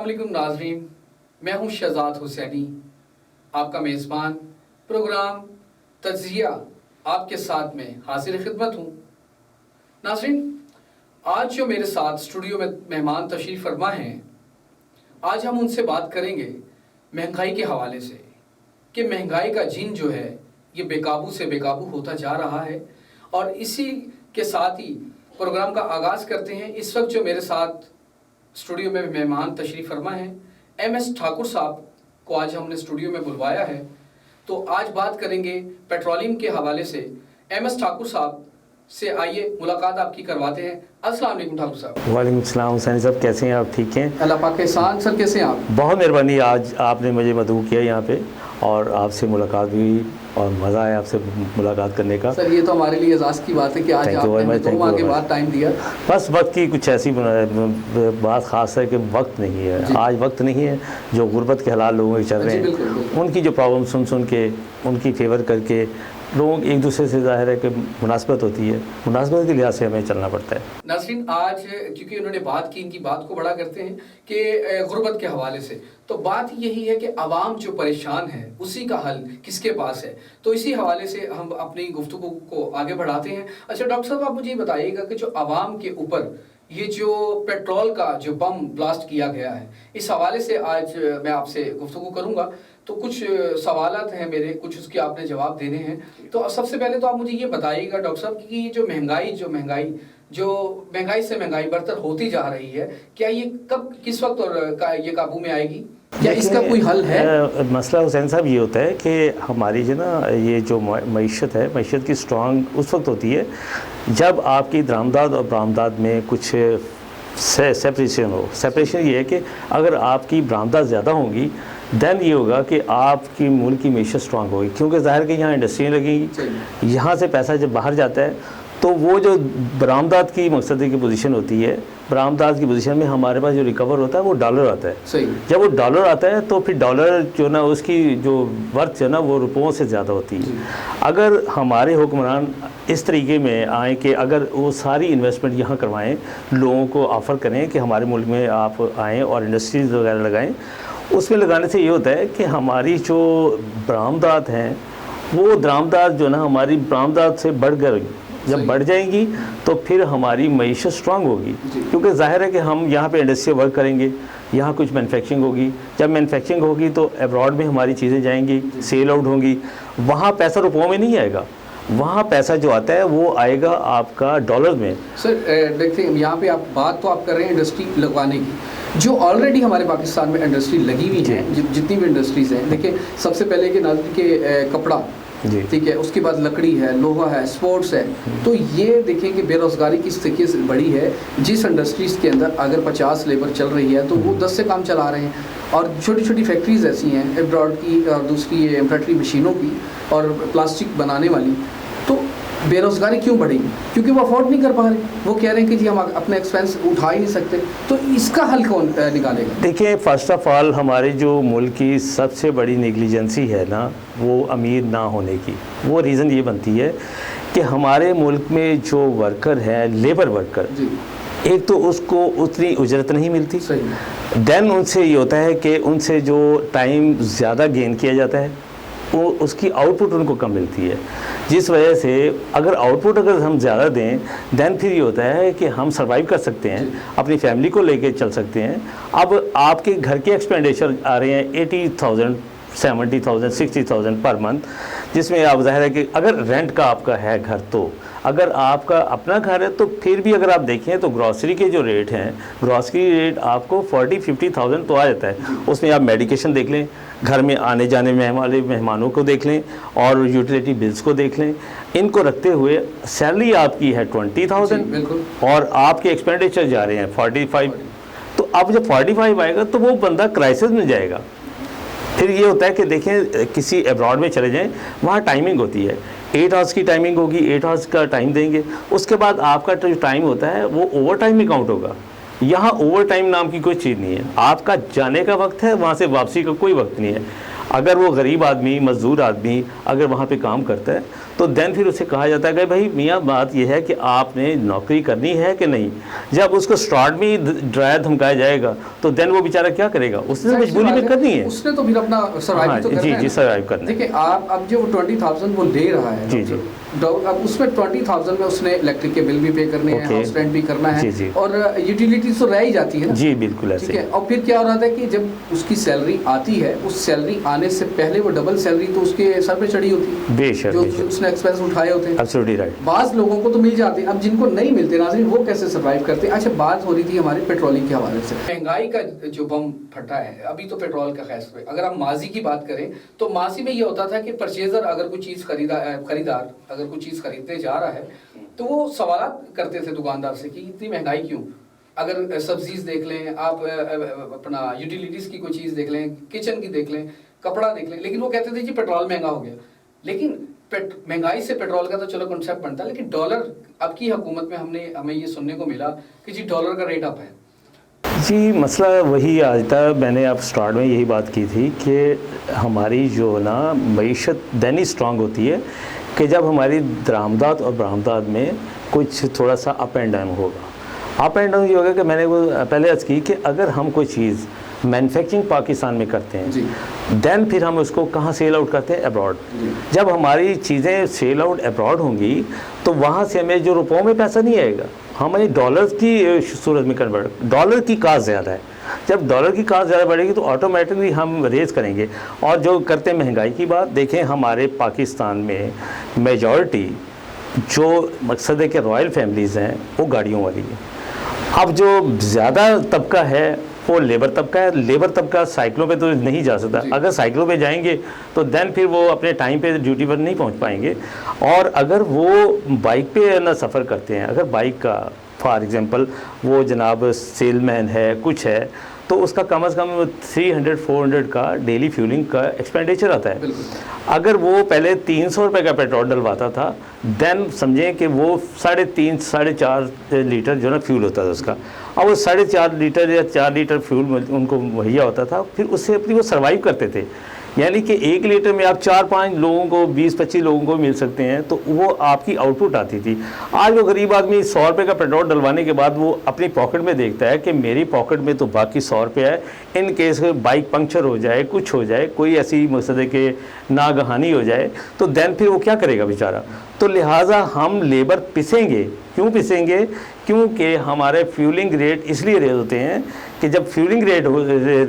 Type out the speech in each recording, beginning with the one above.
अस्सलाम वालेकुम नाज़रीन, मैं हूं शहजाद हुसैनी, आपका मेज़बान प्रोग्राम तज़किया आपके साथ में हाजिर खिदमत हूं। नाज़रीन, आज जो मेरे साथ स्टूडियो में मेहमान तशरीफ़ फरमा हैं, आज हम उनसे बात करेंगे महंगाई के हवाले से कि महंगाई का जिन जो है ये बेकाबू से बेकाबू होता जा रहा है। और इसी के साथ ही प्रोग्राम का आगाज़ करते हैं। इस वक्त जो मेरे साथ स्टूडियो में मेहमान तशरीफ़ फरमा हैं, MS ठाकुर साहब को आज हमने स्टूडियो में बुलवाया है। तो आज बात करेंगे पेट्रोलियम के हवाले से। MS ठाकुर साहब से आइए मुलाकात आपकी करवाते हैं। अस्सलाम वालेकुम ठाकुर साहब। वालेकुम सलाम हुसैन साहब, कैसे हैं आप? ठीक हैं, अल्लाह पाक के एहसान। सर कैसे हैं आप? बहुत मेहरबानी, आज आपने मुझे मदऊ किया यहाँ पे और आपसे मुलाकात भी हुई और मज़ा आया आपसे मुलाकात करने का। सर ये तो हमारे लिए एजाज़ की बात है कि आज आपने 2 माह के बाद टाइम दिया। बस वक्त की कुछ ऐसी बात ख़ास है कि वक्त नहीं है, आज वक्त नहीं है। जो गुर्बत के हालात लोगों के चल रहे हैं, उनकी जो प्रॉब्लम सुन सुन के उनकी फेवर करके लोग एक दूसरे से ज़ाहिर है कि मुनासबत होती है, मुनासबत के लिहाज से हमें चलना पड़ता है। नाज़रीन, आज क्योंकि उन्होंने बात की, इनकी बात को बड़ा करते हैं कि गुर्बत के हवाले से, तो बात यही है कि आवाम जो परेशान है उसी का हल किसके पास है। तो इसी हवाले से हम अपनी गुफ्तगू को आगे बढ़ाते हैं। अच्छा डॉक्टर साहब, आप मुझे ये बताइएगा कि जो आवाम के ऊपर ये जो पेट्रोल का जो बम ब्लास्ट किया गया है, इस हवाले से आज मैं आपसे गुफ्तगू करूंगा। तो कुछ सवालात हैं मेरे, कुछ उसके आपने जवाब देने हैं। तो सबसे पहले तो आप मुझे ये बताइएगा डॉक्टर साहब कि ये जो महंगाई से महंगाई बरतर होती जा रही है, क्या ये कब किस वक्त और ये काबू में आएगी? क्या इसका कोई हल है? मसला हुसैन साहब ये होता है कि हमारी जो ना ये जो मईशत है, मईशत की स्ट्रॉन्ग उस वक्त होती है जब आपकी दरामदाद और बरामदाद में कुछ सेपरेशन हो। सेपरेशन ये है कि अगर आपकी बरामदाद ज़्यादा होंगी दैन ये होगा कि आपकी मुल्क की मईशत स्ट्रॉन्ग होगी, क्योंकि ज़ाहिर कि यहाँ इंडस्ट्रियाँ लगेंगी, यहाँ से पैसा जब बाहर जाता है तो वो जो बरामदाद की मकसद की पोजीशन होती है, बरामदाद की पोजीशन में हमारे पास जो रिकवर होता है वो डॉलर आता है। सही। जब वो डॉलर आता है तो फिर डॉलर जो ना उसकी जो वर्थ जो ना वो रुपयों से ज़्यादा होती है। अगर हमारे हुक्मरान इस तरीके में आए कि अगर वो सारी इन्वेस्टमेंट यहाँ करवाएं, लोगों को ऑफ़र करें कि हमारे मुल्क में आप आएँ और इंडस्ट्रीज़ वगैरह लगाएँ, उसमें लगाने से ये होता है कि हमारी जो बरामदात हैं वो दरामदात जो ना हमारी बरामदात से बढ़ कर जब बढ़ जाएंगी तो फिर हमारी मईशत स्ट्रांग होगी, क्योंकि ज़ाहिर है कि हम यहाँ पे इंडस्ट्री वर्क करेंगे, यहाँ कुछ मैन्युफैक्चरिंग होगी। जब मैन्युफैक्चरिंग होगी तो अब्रॉड में हमारी चीज़ें जाएंगी, सेल आउट होंगी। वहाँ पैसा रुपयों में नहीं आएगा, वहाँ पैसा जो आता है वो आएगा आपका डॉलर में। सर देखते हैं यहाँ पे आप बात तो आप कर रहे हैं इंडस्ट्री लगवाने की, जो ऑलरेडी हमारे पाकिस्तान में इंडस्ट्री लगी हुई है, जितनी भी इंडस्ट्रीज़ हैं। देखिए सबसे पहले कि नाज़रीन के कपड़ा, ठीक है, उसके बाद लकड़ी है, लोहा है, स्पोर्ट्स है। तो ये देखें कि बेरोज़गारी किस तरीके से बढ़ी है। जिस इंडस्ट्रीज़ के अंदर अगर 50 लेबर चल रही है तो वो 10 से काम चला रहे हैं। और छोटी छोटी फैक्ट्रीज़ ऐसी हैं एब्रॉड की और दूसरी एम्ब्रॉयडरी मशीनों की और प्लास्टिक बनाने वाली। तो बेरोज़गारी क्यों बढ़ेगी? क्योंकि वो अफोर्ड नहीं कर पा रहे। वो कह रहे हैं कि जी हम अपने एक्सपेंस उठा ही नहीं सकते। तो इसका हल कौन निकालेगा? देखिए, फ़र्स्ट ऑफ़ ऑल हमारे जो मुल्क की सबसे बड़ी नेग्लिजेंसी है ना, वो अमीर ना होने की। वो रीज़न ये बनती है कि हमारे मुल्क में जो वर्कर है, लेबर वर्कर, एक तो उसको उतनी उजरत नहीं मिलती। दैन उनसे ये होता है कि उनसे जो टाइम ज़्यादा गेन किया जाता है वो उसकी आउटपुट उनको कम मिलती है, जिस वजह से अगर आउटपुट अगर हम ज़्यादा दें दैन फिर ये होता है कि हम सर्वाइव कर सकते हैं, अपनी फैमिली को लेके चल सकते हैं। अब आपके घर के एक्सपेंडिचर आ रहे हैं 80,000, 70,000, 60,000 पर मंथ, जिसमें आप ज़ाहिर है कि अगर रेंट का आपका है घर, तो अगर आपका अपना घर है तो फिर भी अगर आप देखें तो ग्रॉसरी के जो रेट हैं, ग्रॉसरी रेट आपको 40-50,000 तो आ जाता है। उसमें आप मेडिकेशन देख लें, घर में आने जाने में वाले मेहमानों को देख लें और यूटिलिटी बिल्स को देख लें। इनको रखते हुए सैलरी आपकी है 20,000 और आपके एक्सपेंडिचर जा रहे हैं 45। तो अब जब 45 आएगा तो वो बंदा क्राइसिस में जाएगा। फिर ये होता है कि देखें किसी अब्रॉड में चले जाएं, वहाँ टाइमिंग होती है, 8 आवर्स की टाइमिंग होगी, 8 आवर्स का टाइम देंगे। उसके बाद आपका जो टाइम होता है वो ओवर टाइम में काउंट होगा। यहाँ ओवर टाइम नाम की कोई चीज़ नहीं है। आपका जाने का वक्त है, वहाँ से वापसी का कोई वक्त नहीं है। अगर वो गरीब आदमी, मजदूर आदमी अगर वहाँ पे काम करता है तो देन फिर उसे कहा जाता है कि भाई मियाँ बात यह है कि आपने नौकरी करनी है कि नहीं। जब उसको स्टार्ट में ही डराया धमकाया जाएगा तो देन वो बेचारा क्या करेगा, उसने मजबूरी में करनी है, उसने तो फिर अपना सर्वाइव तो करना है। जी सर्वाइव करना है। देखिए आप अब जो 20,000 वो ले रहा है जी जी, अब उसमें 20,000 में उसने इलेक्ट्रिक के बिल भी पे करने हैं, हाउस रेंट भी करना है, जी, और यूटिलिटीज तो रह ही जाती है ना। जी बिल्कुल ऐसे। ठीक है, और फिर क्या हो रहा था कि जब उसकी सैलरी आती है, उस सैलरी आने से पहले वो डबल सैलरी तो उसके सर पे चढ़ी होती है, बेशक जो उसने एक्सपेंस उठाए होते हैं। Absolutely right. बाज़ लोगों को तो मिल जाते हैं, अब जिनको नहीं मिलते नाज़रीन वो कैसे सर्वाइव करते हैं। अच्छा, बात हो रही थी हमारे पेट्रोलिंग के हवाले से, महंगाई का जो बम फटा है अभी तो पेट्रोल का खैस पे। अगर हम माजी की बात करें तो माजी में ये होता था कि परचेजर अगर कोई चीज़ खरीदार अगर कोई चीज़ खरीदने जा रहा है तो वो सवाल करते थे दुकानदार से कि इतनी महंगाई क्यों। अगर सब्जीज देख लें आप, अपना यूटिलिटीज़ की कोई चीज़ देख लें, किचन की देख लें, कपड़ा देख लें, लेकिन वो कहते थे जी पेट्रोल महंगा हो गया। लेकिन महंगाई से पेट्रोल का तो चलो कॉन्सेप्ट बनता है, लेकिन डॉलर अब की हुकूमत में हमें ये सुनने को मिला कि जी डॉलर का रेट अप है। जी मसला वही आज था, मैंने आप स्टार्ट में यही बात की थी कि हमारी जो ना मईशत दैनी स्ट्रांग होती है कि जब हमारी दरामदात और बरामदात में कुछ थोड़ा सा अप एंड डाउन होगा। अप एंड डाउन ये होगा कि मैंने वो पहले अर्ज़ की कि अगर हम कोई चीज़ मैन्युफैक्चरिंग पाकिस्तान में करते हैं देन फिर हम उसको कहाँ सेल आउट करते हैं, अब्रॉड। जब हमारी चीज़ें सेल आउट अब्रॉड होंगी तो वहाँ से हमें जो रुपयों में पैसा नहीं आएगा, हमें डॉलर की सूरत में कन्वर्ट, डॉलर की कास्ट ज़्यादा है। जब डॉलर की कास्ट ज़्यादा बढ़ेगी तो ऑटोमेटिकली हम रेज़ करेंगे। और जो करते हैं महंगाई की बात, देखें हमारे पाकिस्तान में मेजॉरिटी जो मकसद है कि रॉयल फैमिलीज़ हैं वो गाड़ियों वाली है। अब जो ज़्यादा तबका है वो लेबर तबका है। लेबर तबका साइकिलों पे तो नहीं जा सकता, अगर साइकिलों पे जाएंगे तो देन फिर वो अपने टाइम पे ड्यूटी पर नहीं पहुंच पाएंगे। और अगर वो बाइक पे ना सफ़र करते हैं, अगर बाइक का फॉर एग्ज़ाम्पल वो जनाब सेलमैन है कुछ है तो उसका कम से कम 300-400 का डेली फ्यूलिंग का एक्सपेंडिचर आता है। अगर वो पहले 300 रुपये का पेट्रोल डलवाता था देन समझें कि वो 3.5-4.5 लीटर जो ना फ्यूल होता था उसका। अब वो 4.5 लीटर या 4 लीटर फ्यूल उनको मुहैया होता था, फिर उससे अपनी वो सर्वाइव करते थे। यानी कि 1 लीटर में आप 4-5 लोगों को, 20-25 लोगों को मिल सकते हैं, तो वो आपकी आउटपुट आती थी। आज वो गरीब आदमी 100 रुपये का पेट्रोल डलवाने के बाद वो अपनी पॉकेट में देखता है कि मेरी पॉकेट में तो बाकी 100 रुपये है, इन केस बाइक पंक्चर हो जाए, कुछ हो जाए, कोई ऐसी मकसद है कि नागहानी हो जाए तो देन फिर वो क्या करेगा बेचारा। तो लिहाजा हम लेबर पिसेंगे। क्यों पिसेंगे? क्योंकि हमारे फ्यूलिंग रेट इसलिए रेज होते हैं कि जब फ्यूलिंग रेट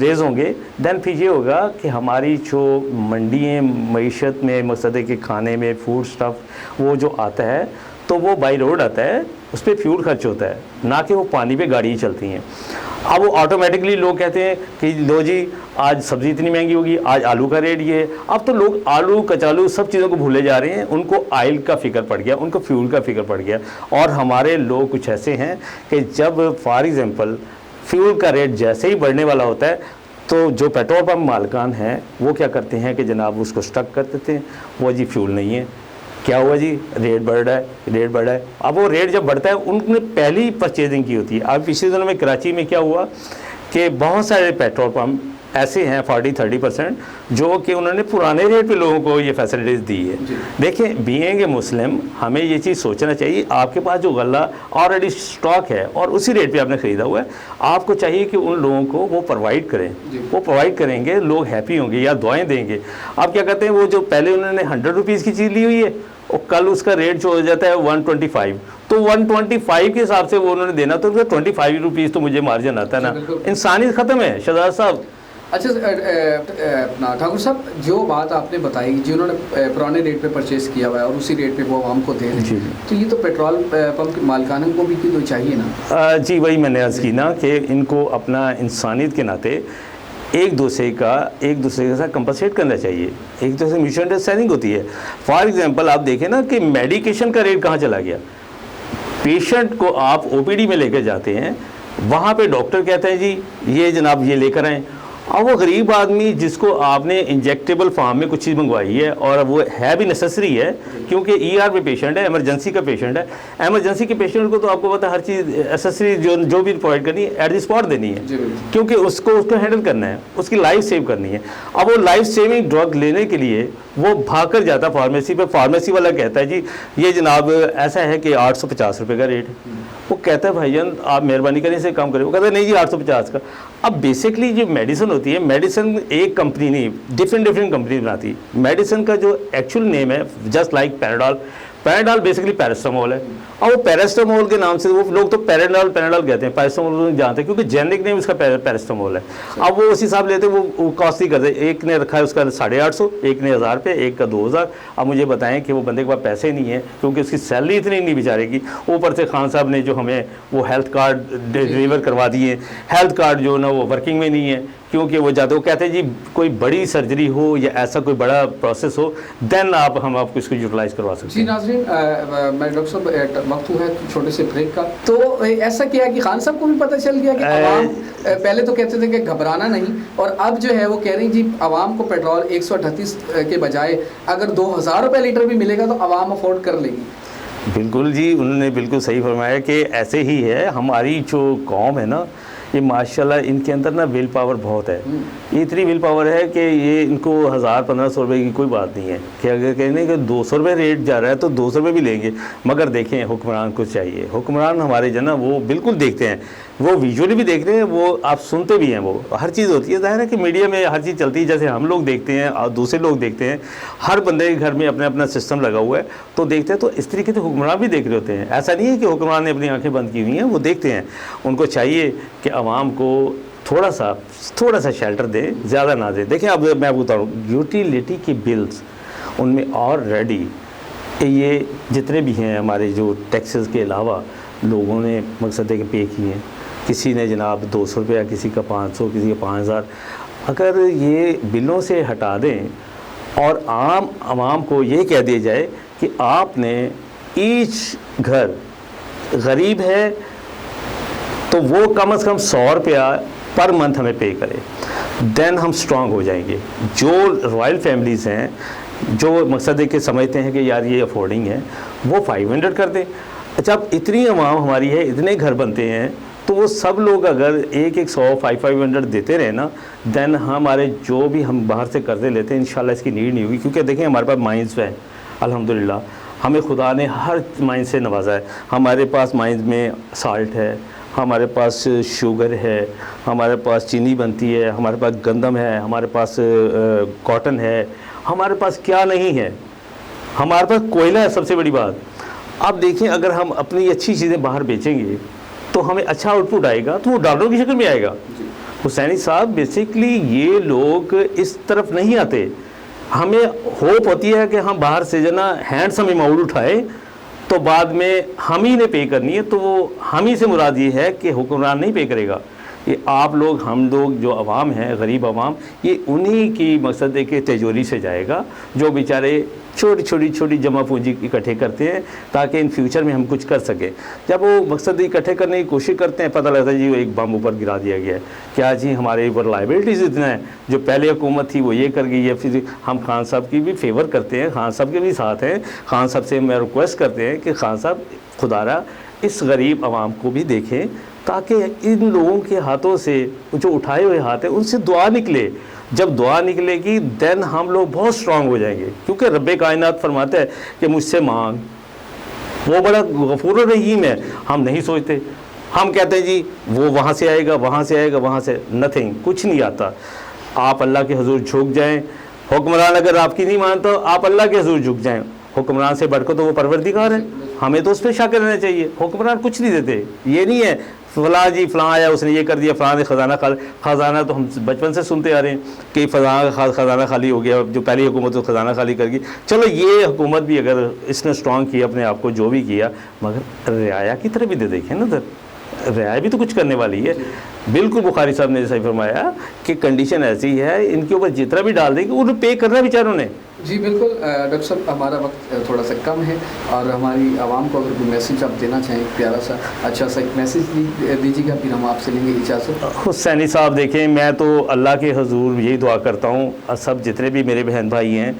रेज होंगे देन फिर ये होगा कि हमारी जो मंडियाँ मईशत में मकसद है कि खाने में फूड स्टफ़ वो जो आता है तो वो बाई रोड आता है, उस पर फ्यूल खर्च होता है, ना कि वो पानी पे गाड़ी चलती हैं। अब वो ऑटोमेटिकली लोग कहते हैं कि लो जी आज सब्ज़ी इतनी महंगी होगी, आज आलू का रेट ये है। अब तो लोग आलू कचालू सब चीज़ों को भूले जा रहे हैं, उनको ऑयल का फ़िक्र पड़ गया, उनको फ्यूल का फ़िक्र पड़ गया। और हमारे लोग कुछ ऐसे हैं कि जब फॉर एग्ज़ाम्पल फ्यूल का रेट जैसे ही बढ़ने वाला होता है तो जो पेट्रोल पंप मालिकान हैं वो क्या करते हैं कि जनाब उसको स्टक कर देते हैं, वो जी फ्यूल नहीं है, क्या हुआ जी रेट बढ़ रहा है, रेट बढ़ रहा है। अब वो रेट जब बढ़ता है उनने पहली परचेजिंग की होती है। अब पिछले दिनों में कराची में क्या हुआ कि बहुत सारे पेट्रोल पंप ऐसे हैं 40-30% जो कि उन्होंने पुराने रेट पे लोगों को ये फैसिलिटीज़ दी है। देखें बीइंग ए मुस्लिम हमें ये चीज़ सोचना चाहिए, आपके पास जो गल्ला ऑलरेडी स्टॉक है और उसी रेट पे आपने ख़रीदा हुआ है, आपको चाहिए कि उन लोगों को वो प्रोवाइड करें। वो प्रोवाइड करेंगे, लोग हैप्पी होंगे या दुआएँ देंगे। आप क्या कहते हैं वो जो पहले उन्होंने 100 रुपीज़ की चीज़ ली हुई है और कल उसका रेट जो हो जाता है 125, तो 125 के हिसाब से वो उन्होंने देना तो 25 रुपीज़ तो मुझे मार्जिन आता है ना। इंसानियत ख़त्म है शहजाद साहब। अच्छा अपना ठाकुर साहब, जो बात आपने बताई जिन्होंने पुराने रेट पे परचेज़ किया हुआ है और उसी रेट पे वो आवाम को दे रहे हैं, तो ये तो पेट्रोल पंप के मालिकान को भी तो चाहिए ना। जी वही मैंने अर्ज़ की ना कि इनको अपना इंसानियत के नाते एक दूसरे के साथ कंपनसेट करना चाहिए, एक दूसरे म्यूचुअल अंडरस्टैंडिंग होती है। फॉर एग्जांपल आप देखें ना कि मेडिकेशन का रेट कहाँ चला गया। पेशेंट को आप ओपीडी में लेकर जाते हैं, वहाँ पे डॉक्टर कहते हैं जी ये जनाब ये लेकर आएँ, अब वो गरीब आदमी जिसको आपने इंजेक्टेबल फॉर्म में कुछ चीज़ मंगवाई है और वो है भी नेसेसरी है, क्योंकि ER पे पेशेंट है, इमरजेंसी का पेशेंट है, इमरजेंसी के पेशेंट को तो आपको पता है हर चीज़ एसेसरी जो भी प्रोवाइड करनी है एट द स्पॉट देनी है, क्योंकि उसको हैंडल करना है, उसकी लाइफ सेव करनी है। अब वो लाइफ सेविंग ड्रग लेने के लिए वो भाग कर जाता है फार्मेसी पे, फार्मेसी वाला कहता है जी ये जनाब ऐसा है कि 850 रुपये का रेट है। वो कहता है भाईजान आप मेहरबानी करें इसे कम करें, वो कहता है नहीं जी 850 का। अब बेसिकली जो मेडिसिन होती है, मेडिसिन एक कंपनी नहीं, डिफरेंट कंपनी बनाती है। मेडिसिन का जो एक्चुअल नेम है जस्ट लाइक पैराडॉल, पैराडॉल बेसिकली पैरास्टामोल है, और वो पैरास्टामोल के नाम से वो लोग तो पैराडॉल कहते हैं, पैरास्टामोल जानते हैं क्योंकि जेनेरिक नेम उसका पैरास्टामोल है। अब वो उसी हिसाब लेते हैं, वो कॉस्टली करते हैं। एक ने रखा है उसका 850, एक ने 1000 रुपये, एक का 2000। अब मुझे बताएं कि वो बंदे के पास पैसे नहीं है क्योंकि उसकी सैलरी इतनी नहीं बेचारेगी, ऊपर से खान साहब ने जो हमें वो हेल्थ कार्ड डिलीवर करवा दिए, हेल्थ कार्ड जो ना वो वर्किंग में नहीं है, क्योंकि वो जाते, वो कहते हैं जी कोई बड़ी सर्जरी हो या ऐसा कोई बड़ा प्रोसेस हो देन हम आपको इसको यूटिलाइज करवा सकते हैं। जी नाज़रीन, मैं डॉक्टर साहब वक्त हुआ है छोटे से ब्रेक का, तो ऐसा किया कि खान साहब को भी पता चल गया कि आवाम पहले तो कहते थे कि घबराना नहीं, और अब जो है वो कह रही जी आवाम को पेट्रोल 138 के बजाय अगर 2000 रुपये लीटर भी मिलेगा तो आवाम अफोर्ड कर लेगी। बिल्कुल जी, उन्होंने बिल्कुल सही फरमाया कि ऐसे ही है। हमारी जो कौम है ना, ये माशाल्लाह इनके अंदर ना विल पावर बहुत है। ये इतनी विल पावर है कि ये इनको 1000-1500 रुपये की कोई बात नहीं है कि अगर कहने कि 200 रुपये रेट जा रहा है तो 200 रुपये भी लेंगे। मगर देखें हुक्मरान को चाहिए, हुक्मरान हमारे जो ना वो बिल्कुल देखते हैं, वो विजुअली भी देख रहे हैं, वो आप सुनते भी हैं, वो हर चीज़ होती है। ज़ाहिर है कि मीडिया में हर चीज़ चलती है, जैसे हम लोग देखते हैं और दूसरे लोग देखते हैं, हर बंदे के घर में अपना अपना सिस्टम लगा हुआ है तो देखते हैं। तो इस तरीके से हुक्मरान भी देख रहे होते हैं। ऐसा नहीं है कि हुक्मरान ने अपनी आंखें बंद की हुई हैं, वो देखते हैं। उनको चाहिए कि आवाम को थोड़ा सा शेल्टर दें, ज़्यादा ना दें। देखें अब मैं बता रहा हूँ, यूटिलिटी की बिल्स उनमें ऑलरेडी ये जितने भी हैं हमारे जो टैक्सेस के अलावा लोगों ने मकसद है कि पे किए हैं। किसी ने जनाब 200 रुपया, किसी का 500, किसी का 5000। अगर ये बिलों से हटा दें और आवाम को ये कह दिया जाए कि आपने ईच घर गरीब है तो वो कम से कम 100 रुपया पर मंथ हमें पे करे, देन हम स्ट्रांग हो जाएंगे। जो रॉयल फैमिलीज़ हैं, जो मकसद है कि समझते हैं कि यार ये अफोर्डिंग है, वो 500 कर दें। अच्छा, अब इतनी अवाम हमारी है, इतने घर बनते हैं, तो वो सब लोग अगर एक 100 500 देते रहे ना, देन हमारे जो भी हम बाहर से कर्जे लेते हैं इंशाल्लाह इसकी नीड नहीं होगी। क्योंकि देखें हमारे पास माइंस है, अल्हम्दुलिल्लाह हमें खुदा ने हर माइन से नवाजा है। हमारे पास माइंस में साल्ट है, हमारे पास शुगर है, हमारे पास चीनी बनती है, हमारे पास गंदम है, हमारे पास कॉटन है, हमारे पास क्या नहीं है, हमारे पास कोयला है। सबसे बड़ी बात, आप देखें अगर हम अपनी अच्छी चीज़ें बाहर बेचेंगे तो हमें अच्छा आउटपुट आएगा, तो वो डॉलरों की शक्ल में आएगा। हुसैनी साहब बेसिकली ये लोग इस तरफ नहीं आते। हमें होप होती है कि हम बाहर से जो ना हैंडसम अमाउंट उठाए तो बाद में हम ही ने पे करनी है, तो वो हम ही से मुराद ये है कि हुक्मरान नहीं पे करेगा। ये आप लोग, हम लोग जो अवाम हैं, गरीब अवाम, ये उन्हीं की मकसद है कि तिजोरी से जाएगा, जो बेचारे छोटी जमा पूंजी इकट्ठे करते हैं ताकि इन फ्यूचर में हम कुछ कर सकें। जब वो मकसद इकट्ठे करने की कोशिश करते हैं, पता लगता है जी वो एक बम ऊपर गिरा दिया गया है। क्या जी हमारे ऊपर लाइबिलिटीज़ इतना है, जो पहले हुकूमत थी वो ये कर गई है। फिर हम खान साहब की भी फेवर करते हैं, खान साहब के भी साथ हैं। खान साहब से मैं रिक्वेस्ट करते हैं कि खान साहब खुदारा इस गरीब आवाम को भी देखें, ताकि इन लोगों के हाथों से जो उठाए हुए हाथ हैं उनसे दुआ निकले। जब दुआ निकलेगी देन हम लोग बहुत स्ट्रांग हो जाएंगे, क्योंकि रब्बे कायनात फरमाता है कि मुझसे मांग, वो बड़ा गफूर रहीम है। हम नहीं सोचते, हम कहते हैं जी वो वहाँ से आएगा, वहाँ से आएगा, वहाँ से, नथिंग, कुछ नहीं आता। आप अल्लाह के हुजूर झुक जाएं। हुक्मरान अगर आपकी नहीं मानता तो आप अल्लाह के हुजूर झुक जाएं। हुक्मरान से बढ़कर तो वो परवरदिगार है, हमें तो उस पर शक रहना चाहिए। हुक्मरान कुछ नहीं देते, ये नहीं है फ़लाँ जी फ़लाँ आया उसने ये कर दिया, फ़लाँ ने ख़जाना तो हम बचपन से सुनते आ रहे हैं कि ख़जाना खाली हो गया, जो पहली हुकूमत तो ख़जाना खाली कर गई। चलो ये हुकूमत भी अगर इसने स्ट्रॉन्ग किया अपने आप को, जो भी किया, मगर रियाया की तरह भी दे देखें ना। रियायत भी तो कुछ करने वाली है। बिल्कुल बुखारी साहब ने सही फरमाया कि कंडीशन ऐसी है, इनके ऊपर जितना भी डाल देंगे उन्हें पे करना बेचारों ने। जी बिल्कुल डॉक्टर साहब, हमारा वक्त थोड़ा सा कम है और हमारी आवाम को अगर कोई मैसेज आप देना चाहें, प्यारा सा अच्छा सा एक मैसेज दीजिएगा, फिर हम आपसे लेंगे इजाज़त। हुसैनी साहब देखें, मैं तो अल्लाह के हजूर यही दुआ करता हूँ, सब जितने भी मेरे बहन भाई हैं,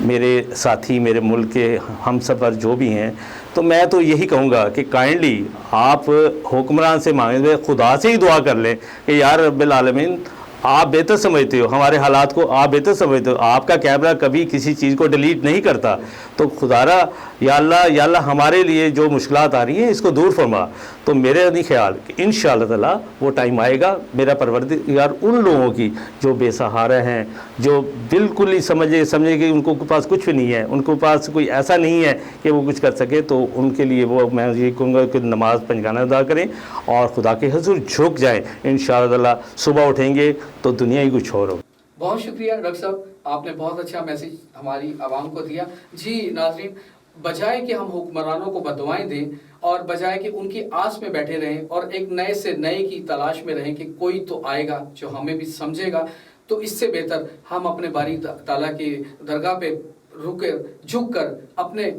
मेरे साथी, मेरे मुल्क के हम सफ़र जो भी हैं, तो मैं तो यही कहूँगा कि काइंडली आप हुक्मरान से मांगे, खुदा से ही दुआ कर लें कि यार रब्बिल आलमीन आप बेहतर समझते हो, हमारे हालात को आप बेहतर समझते हो, आपका कैमरा कभी किसी चीज़ को डिलीट नहीं करता, तो खुदारा या अल्लाह हमारे लिए जो मुश्किलात आ रही हैं इसको दूर फरमा। तो मेरे नहीं ख्याल कि इंशाअल्लाह ताला वो टाइम आएगा, मेरा परवरदिगार उन लोगों की जो बेसहारा हैं, जो बिल्कुल ही समझे कि उनको पास कुछ भी नहीं है, उनके पास कोई ऐसा नहीं है कि वो कुछ कर सके, तो उनके लिए वो मैं ये कहूँगा कि नमाज़ पंजगाना अदा करें और खुदा के हुज़ूर झुक जाएँ। इंशाअल्लाह ताला सुबह उठेंगे तो दुनिया ही कुछ और हो। बहुत शुक्रिया डॉक्टर साहब, आपने बहुत अच्छा मैसेज हमारी आवाम को दिया। जी नाज़रीन, बजाय कि हम हुक्मरानों को बददुआएं दें और बजाय कि उनकी आस में बैठे रहें और एक नए से नए की तलाश में रहें कि कोई तो आएगा जो हमें भी समझेगा, तो इससे बेहतर हम अपने बारी ताला की दरगाह पे रुक कर अपने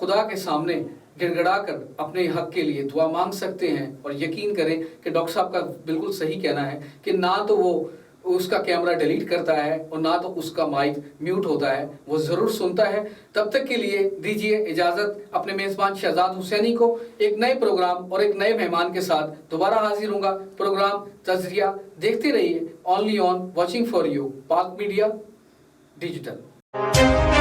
खुदा के सामने गिड़गिड़ा कर अपने हक के लिए दुआ मांग सकते हैं। और यकीन करें कि डॉक्टर साहब का बिल्कुल सही कहना है कि ना तो वो उसका कैमरा डिलीट करता है और ना तो उसका माइक म्यूट होता है, वो ज़रूर सुनता है। तब तक के लिए दीजिए इजाज़त अपने मेज़बान शहजाद हुसैनी को। एक नए प्रोग्राम और एक नए मेहमान के साथ दोबारा हाजिर होगा। प्रोग्राम तज़रिया देखते रहिए, only on watching for you, पाक मीडिया डिजिटल।